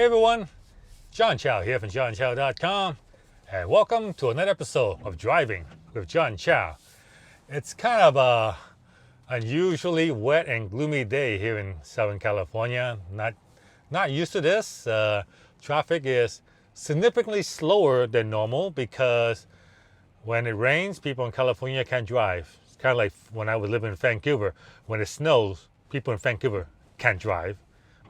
Hey everyone, John Chow here from johnchow.com, and welcome to another episode of Driving with John Chow. It's kind of a unusually wet and gloomy day here in Southern California. Not used to this. Traffic is significantly slower than normal because when it rains, people in California can't drive. It's kind of like when I was living in Vancouver. When it snows, people in Vancouver can't drive.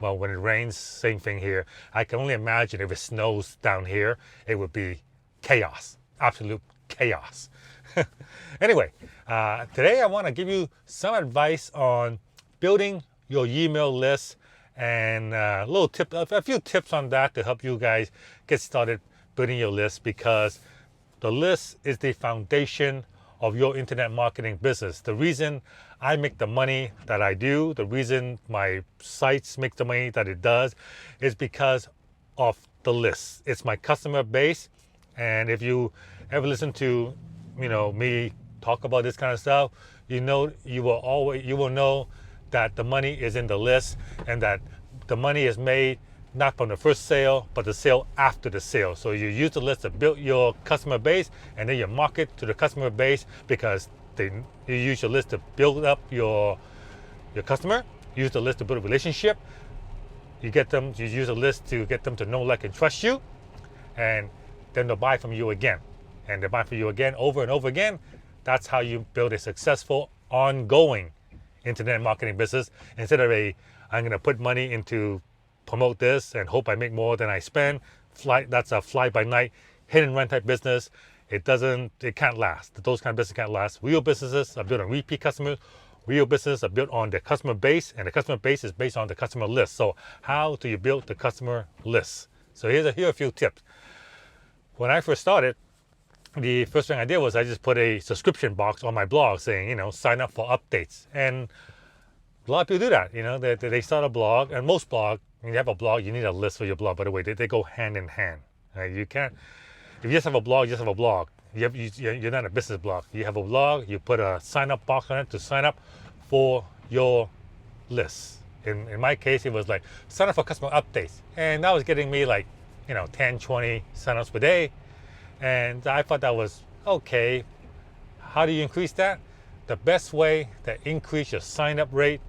Well, when it rains, same thing here. I can only imagine if it snows down here, it would be chaos, absolute chaos. Anyway, today I want to give you some advice on building your email list and a few tips on that to help you guys get started building your list, because the list is the foundation of your internet marketing business. The reason I make the money that I do, the reason my sites make the money that it does, is because of the list. It's my customer base, and if you ever listen to me talk about this kind of stuff, you will know that the money is in the list, and that the money is made not from the first sale, but the sale after the sale. So you use the list to build your customer base, and then you market to the customer base because you use your list to build up your customer. Use the list to build a relationship. You use a list to get them to know, like, and trust you, and then they'll buy from you again, and they buy from you again over and over again. That's how you build a successful, ongoing internet marketing business, instead of I'm going to put money into promote this and hope I make more than I spend. That's a fly-by-night, hit-and-run type business. It can't last. Those kind of businesses can't last. Real businesses are built on repeat customers. Real businesses are built on the customer base, and the customer base is based on the customer list. So how do you build the customer list? So here are a few tips. When I first started, the first thing I did was I just put a subscription box on my blog saying, sign up for updates. And a lot of people do that. They start a blog, and most blogs, when you have a blog, you need a list for your blog. By the way, they go hand in hand. You can't. If you just have a blog, you just have a blog. You're not a business blog. You have a blog. You put a sign-up box on it to sign up for your list. In my case, it was like sign up for customer updates, and that was getting me 10, 20 sign-ups per day. And I thought that was okay. How do you increase that? The best way to increase your sign-up rate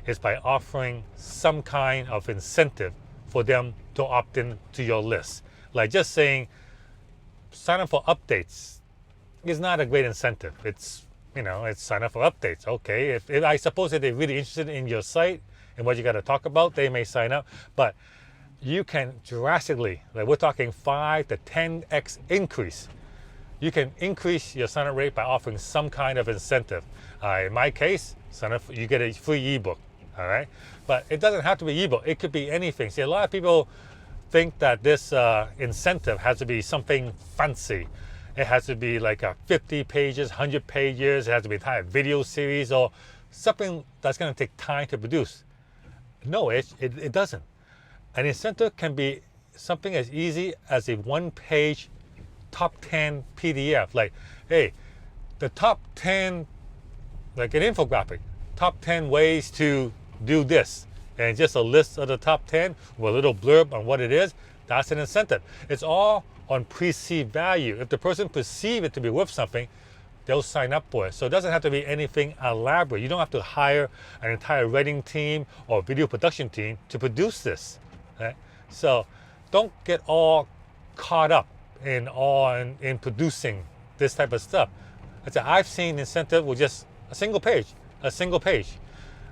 is by offering some kind of incentive for them to opt in to your list. Like just saying, sign up for updates is not a great incentive. It's sign up for updates. Okay, if I suppose if they're really interested in your site and what you got to talk about, they may sign up. But you can drastically, we're talking 5 to 10x increase. You can increase your sign-up rate by offering some kind of incentive. In my case, sign up, you get a free ebook. All right, but it doesn't have to be ebook. It could be anything. See, a lot of people think that this incentive has to be something fancy. It has to be like 50 pages, 100 pages. It has to be an entire video series or something that's going to take time to produce. No, it doesn't. An incentive can be something as easy as a one-page top 10 PDF. Like, hey, the top 10, like an infographic, top 10 ways to do this, and just a list of the top 10 with a little blurb on what it is. That's an incentive. It's all on perceived value. If the person perceives it to be worth something, they'll sign up for it. So it doesn't have to be anything elaborate. You don't have to hire an entire writing team or video production team to produce this. Right? So don't get all caught up in producing this type of stuff. I've seen incentive with just a single page.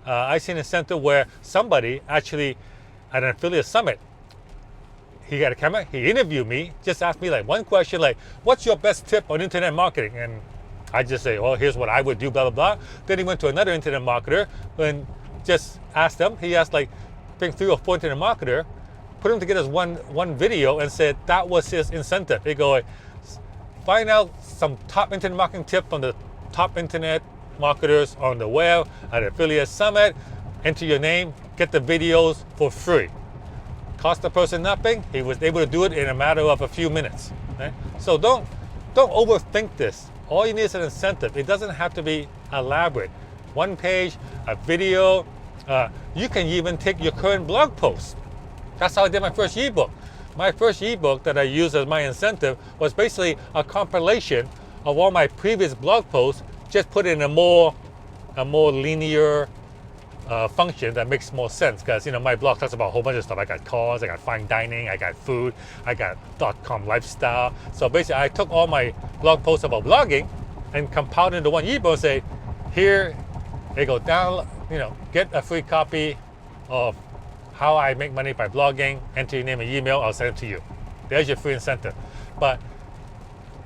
I've seen incentive where somebody actually at an affiliate summit, he got a camera, he interviewed me, just asked me one question, what's your best tip on internet marketing? And I just say, well, here's what I would do, blah, blah, blah. Then he went to another internet marketer and just asked them. He asked 3 or 4 internet marketer, put them together as one video, and said that was his incentive. He go, find out some top internet marketing tip from the top internet marketers on the web at affiliate summit, enter your name, get the videos for free. Cost the person nothing. He was able to do it in a matter of a few minutes. Right? So don't overthink this. All you need is an incentive. It doesn't have to be elaborate. One page, a video. You can even take your current blog post That's how I did my first ebook. My first ebook that I used as my incentive was basically a compilation of all my previous blog posts, just put in a more linear function that makes more sense, because my blog talks about a whole bunch of stuff. I got cars, I got fine dining, I got food, I got .com lifestyle. So basically I took all my blog posts about blogging and compiled into one ebook and say, here you go, down, get a free copy of how I make money by blogging, enter your name and email, I'll send it to you. There's your free incentive. But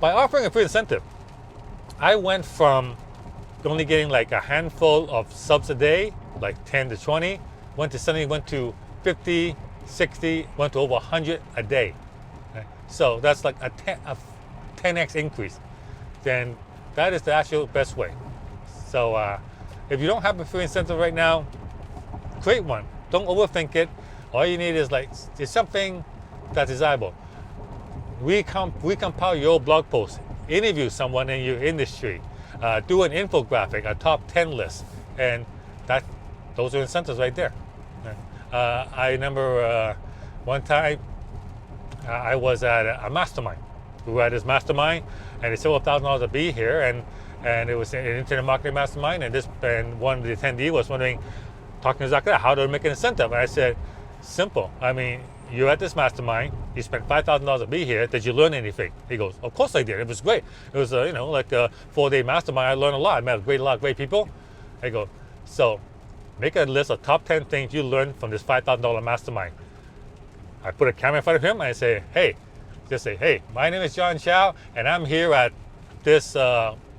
by offering a free incentive, I went from only getting like a handful of subs a day, like 10 to 20, suddenly went to 50, 60, went to over 100 a day. Okay? So that's like a 10x increase. Then that is the actual best way. So if you don't have a free incentive right now, create one. Don't overthink it. All you need is it's something that's desirable. We compile your blog post, interview someone in your industry, do an infographic, a top 10 list, and those are incentives right there. I remember one time I was at a mastermind. We were at this mastermind, and they said $1,000 to be here, and it was an internet marketing mastermind, and one of the attendees was wondering, talking exactly that, how do I make an incentive? And I said, simple. I mean, you're at this mastermind, you spent $5,000 to be here, did you learn anything? He goes, of course I did, it was great. It was like a 4-day mastermind, I learned a lot, I met a lot of great people. I go, so make a list of top 10 things you learned from this $5,000 mastermind. I put a camera in front of him and I say, hey, my name is John Chow, and I'm here at this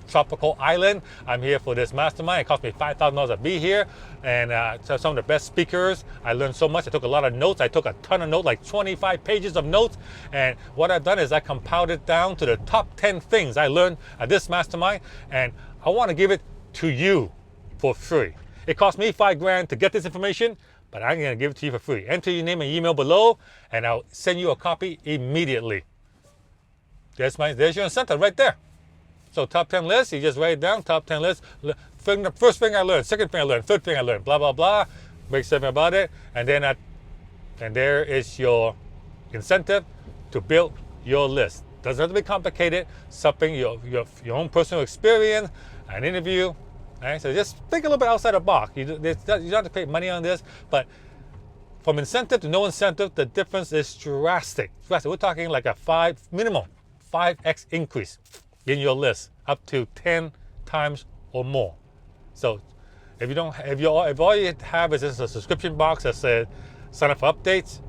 tropical island. I'm here for this mastermind. It cost me $5,000 to be here, and some of the best speakers. I learned so much. I took a lot of notes. I took a ton of notes, like 25 pages of notes. And what I've done is I compiled it down to the top 10 things I learned at this mastermind, and I want to give it to you for free. It cost me $5,000 to get this information, but I'm going to give it to you for free. Enter your name and email below, and I'll send you a copy immediately. There's your incentive right there. So top 10 list, you just write it down, top 10 list. First thing I learned, second thing I learned, third thing I learned, blah, blah, blah. Make something about it. And there is your incentive to build your list. Doesn't have to be complicated. Something, your own personal experience, an interview. Right? So just think a little bit outside the box. You don't have to create money on this, but from incentive to no incentive, the difference is drastic. We're talking like a minimum 5x increase in your list, up to 10 times or more. So if all you have is just a subscription box that says sign up for updates,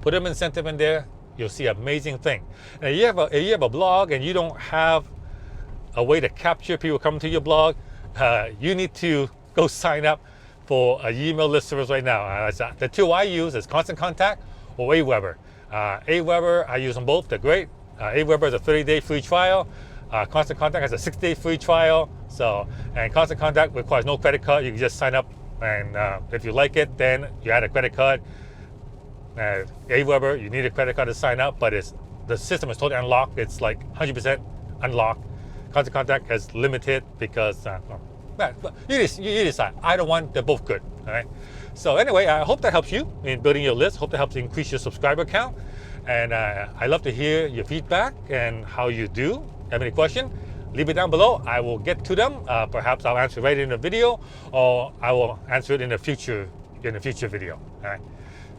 put an incentive in there, you'll see amazing thing. And if you have a blog and you don't have a way to capture people coming to your blog, you need to go sign up for an email list service right now. The two I use is Constant Contact or Aweber. Aweber, I use them both, they're great. Aweber is a 30-day free trial. Constant Contact has a 6-day free trial. And Constant Contact requires no credit card. You can just sign up, and if you like it, then you add a credit card. Aweber, you need a credit card to sign up, but the system is totally unlocked. It's like 100% unlocked. Constant Contact is limited because you decide. Either one, they're both good. All right. So anyway, I hope that helps you in building your list. Hope that helps increase your subscriber count. And I love to hear your feedback and how you do. Have any question? Leave it down below. I will get to them. Perhaps I'll answer right in the video, or I will answer it in the future video. All right.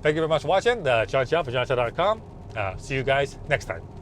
Thank you very much for watching. John Chow for JohnChow.com. See you guys next time.